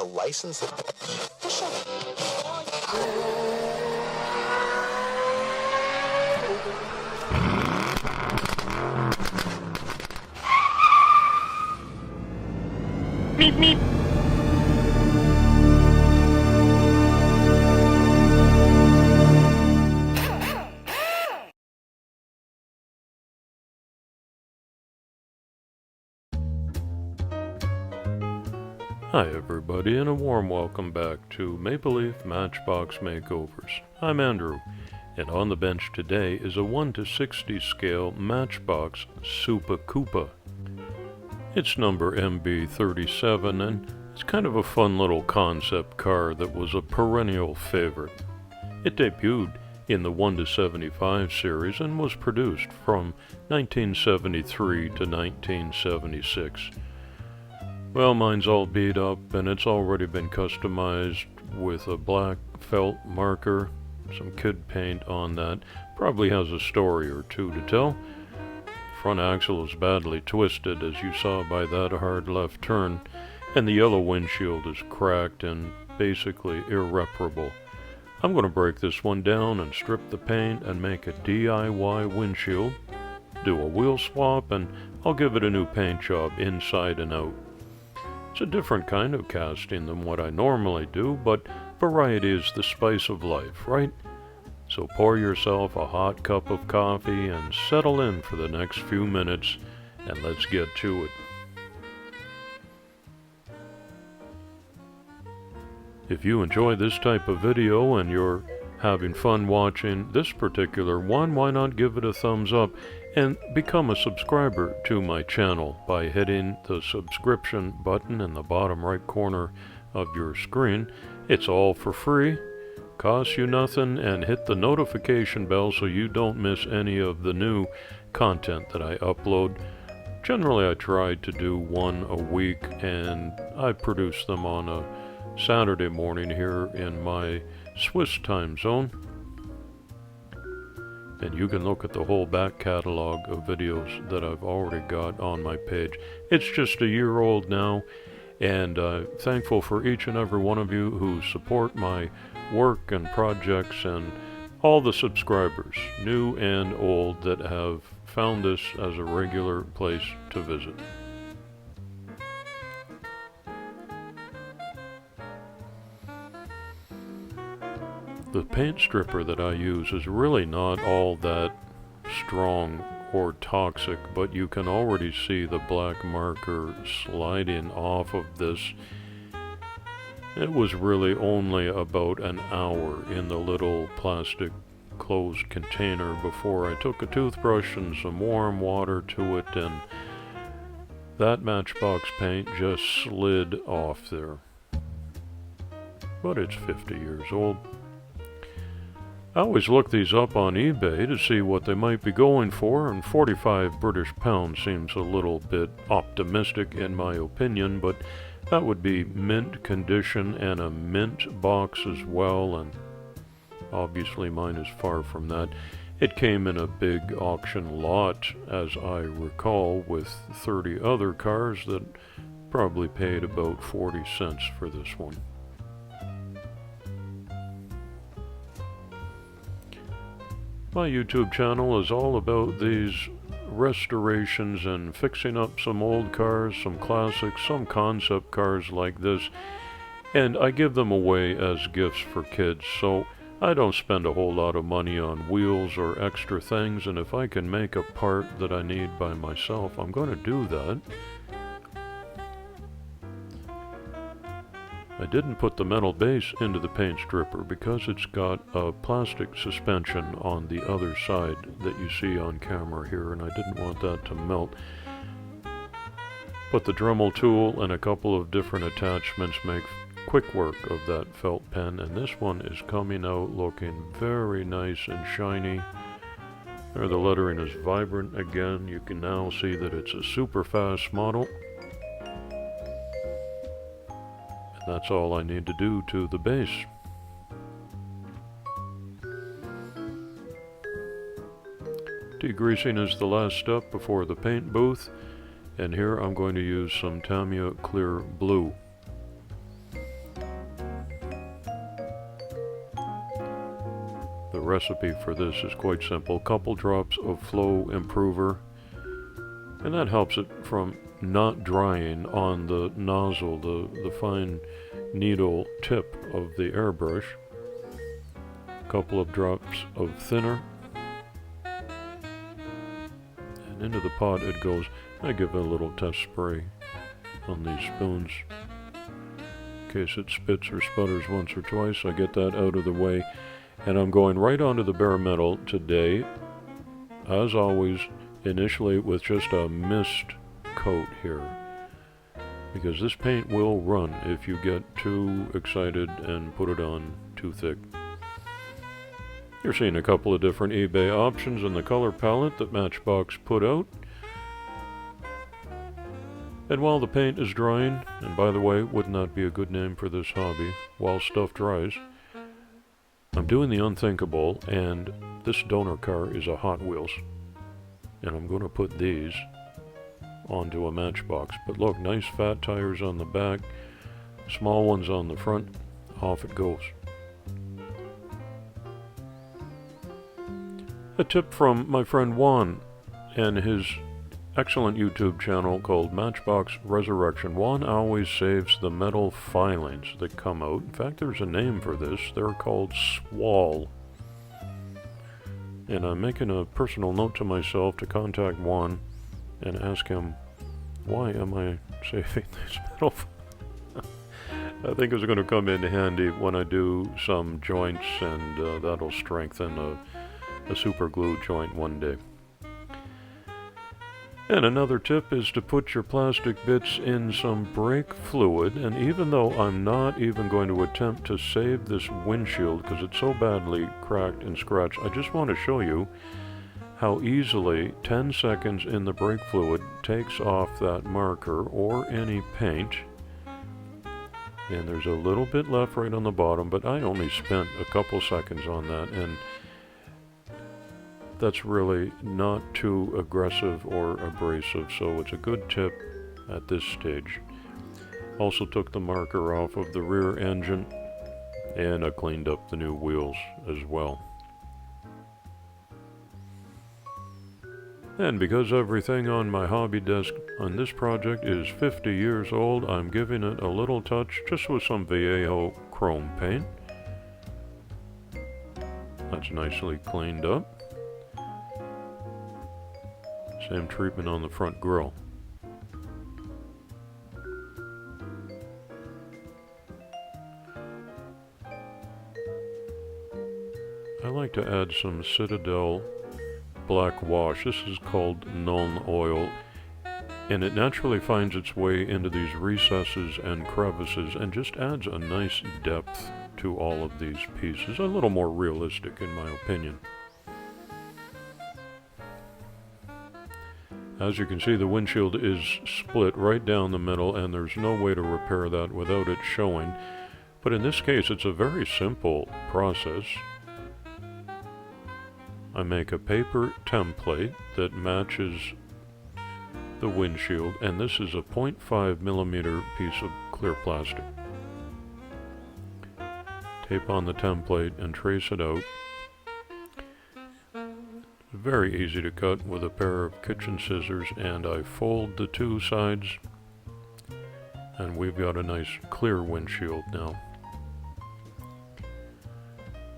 to license the... Meep meep. Hi everybody, and a warm welcome back to Maple Leaf Matchbox Makeovers. I'm Andrew, and on the bench today is a 1 to 60 scale Matchbox Soopa Coopa. It's number MB37, and it's kind of a fun little concept car that was a perennial favorite. It debuted in the 1 to 75 series and was produced from 1973 to 1976. Well, mine's all beat up, and it's already been customized with a black felt marker, some kid paint on that. Probably has a story or two to tell. Front axle is badly twisted, as you saw by that hard left turn, and the yellow windshield is cracked and basically irreparable. I'm going to break this one down and strip the paint and make a DIY windshield, do a wheel swap, and I'll give it a new paint job inside and out. It's a different kind of casting than what I normally do, but variety is the spice of life, right? So pour yourself a hot cup of coffee and settle in for the next few minutes, and let's get to it. If you enjoy this type of video and you're having fun watching this particular one, why not give it a thumbs up and become a subscriber to my channel by hitting the subscription button in the bottom right corner of your screen. It's all for free, costs you nothing, and hit the notification bell so you don't miss any of the new content that I upload. Generally I try to do one a week, and I produce them on a Saturday morning here in my Swiss time zone. And you can look at the whole back catalog of videos that I've already got on my page. It's just a year old now, and thankful for each and every one of you who support my work and projects, and all the subscribers, new and old, that have found this as a regular place to visit. The paint stripper that I use is really not all that strong or toxic, but you can already see the black marker sliding off of this. It was really only about an hour in the little plastic closed container before I took a toothbrush and some warm water to it, and that Matchbox paint just slid off there. But it's 50 years old. I always look these up on eBay to see what they might be going for, and 45 British pounds seems a little bit optimistic in my opinion, but that would be mint condition and a mint box as well, and obviously mine is far from that. It came in a big auction lot, as I recall, with 30 other cars that probably paid about 40 cents for this one. My YouTube channel is all about these restorations and fixing up some old cars, some classics, some concept cars like this, and I give them away as gifts for kids, so I don't spend a whole lot of money on wheels or extra things, and if I can make a part that I need by myself, I'm going to do that. I didn't put the metal base into the paint stripper because it's got a plastic suspension on the other side that you see on camera here, and I didn't want that to melt. But the Dremel tool and a couple of different attachments make quick work of that felt pen, and this one is coming out looking very nice and shiny. There, the lettering is vibrant again. You can now see that it's a super fast model. That's all I need to do to the base. Degreasing is the last step before the paint booth, and here I'm going to use some Tamiya Clear Blue. recipe for this is quite simple. Couple drops of flow improver, and that helps it from not drying on the nozzle, the fine needle tip of the airbrush. A couple of drops of thinner, and into the pot it goes. I give it a little test spray on these spoons in case it spits or sputters once or twice. I get that out of the way, and I'm going right onto the bare metal today, as always, initially with just a mist coat here, because this paint will run if you get too excited and put it on too thick. You're seeing a couple of different eBay options in the color palette that Matchbox put out. And while the paint is drying, and by the way, wouldn't that be a good name for this hobby, while stuff dries, I'm doing the unthinkable, and this donor car is a Hot Wheels. And I'm going to put these onto a Matchbox. But look, nice fat tires on the back, small ones on the front, off it goes. A tip from my friend Juan and his excellent YouTube channel called Matchbox Resurrection. Juan always saves the metal filings that come out. In fact, there's a name for this. They're called swall. And I'm making a personal note to myself to contact Juan and ask him, why am I saving these metal filings? I think it's going to come in handy when I do some joints, and that'll strengthen a super glue joint one day. And another tip is to put your plastic bits in some brake fluid, and even though I'm not even going to attempt to save this windshield because it's so badly cracked and scratched, I just want to show you how easily 10 seconds in the brake fluid takes off that marker or any paint. And there's a little bit left right on the bottom, but I only spent a couple seconds on that, and that's really not too aggressive or abrasive, so it's a good tip at this stage. Also took the marker off of the rear engine, and I cleaned up the new wheels as well. And because everything on my hobby desk on this project is 50 years old, I'm giving it a little touch just with some Vallejo chrome paint. That's nicely cleaned up. Same treatment on the front grille. I like to add some Citadel black wash. This is called Nuln Oil, and it naturally finds its way into these recesses and crevices and just adds a nice depth to all of these pieces. A little more realistic in my opinion. As you can see, the windshield is split right down the middle, and there's no way to repair that without it showing. But in this case, it's a very simple process. I make a paper template that matches the windshield, and this is a 0.5 millimeter piece of clear plastic. Tape on the template and trace it out. Very easy to cut with a pair of kitchen scissors, and I fold the two sides, and we've got a nice clear windshield now.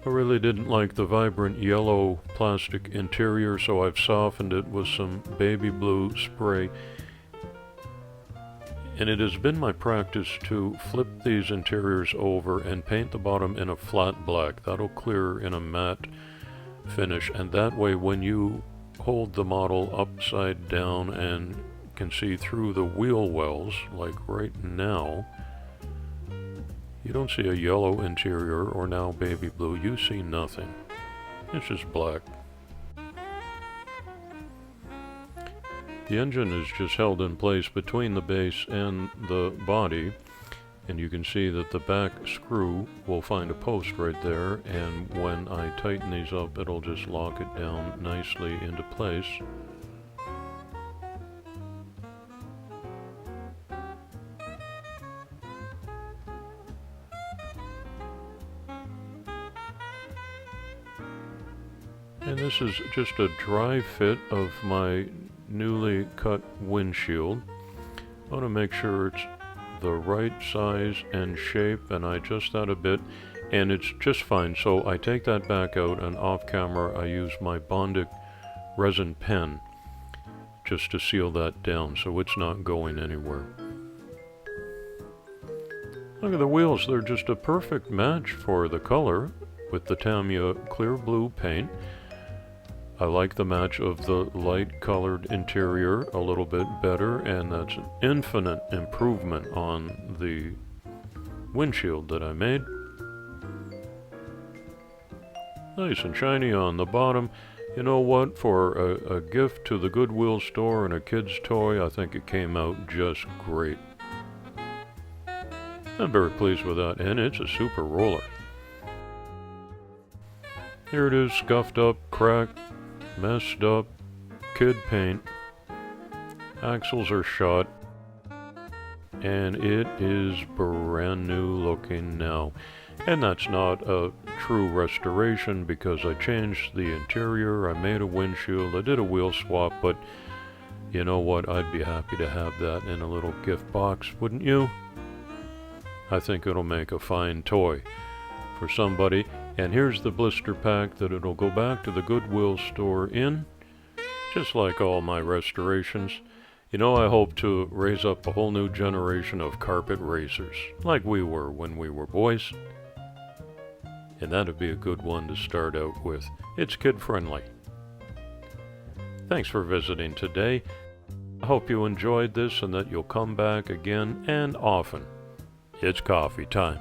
I really didn't like the vibrant yellow plastic interior, so I've softened it with some baby blue spray. And it has been my practice to flip these interiors over and paint the bottom in a flat black. That'll clear in a matte finish, and that way when you hold the model upside down and can see through the wheel wells, like right now, you don't see a yellow interior or now baby blue. You see nothing. It's just black. The engine is just held in place between the base and the body, and you can see that the back screw will find a post right there, and when I tighten these up, it'll just lock it down nicely into place. this is just a dry fit of my newly cut windshield. I want to make sure it's the right size and shape, and I adjust that a bit, and it's just fine. So I take that back out, and off camera I use my Bondic resin pen just to seal that down so it's not going anywhere. Look at the wheels, they're just a perfect match for the color with the Tamiya clear blue paint. I like the match of the light colored interior a little bit better, and that's an infinite improvement on the windshield that I made. Nice and shiny on the bottom. You know what, for a gift to the Goodwill store and a kid's toy, I think it came out just great. I'm very pleased with that, and it's a super roller. Here it is, scuffed up, cracked, messed up, kid paint. Axles are shot, and it is brand new looking now. And that's not a true restoration because I changed the interior, I made a windshield, I did a wheel swap, but you know what, I'd be happy to have that in a little gift box, wouldn't you? I think it'll make a fine toy for somebody. And here's the blister pack that it'll go back to the Goodwill store in, just like all my restorations. You know, I hope to raise up a whole new generation of carpet racers, like we were when we were boys. And that'd be a good one to start out with. It's kid-friendly. Thanks for visiting today. I hope you enjoyed this and that you'll come back again and often. It's coffee time.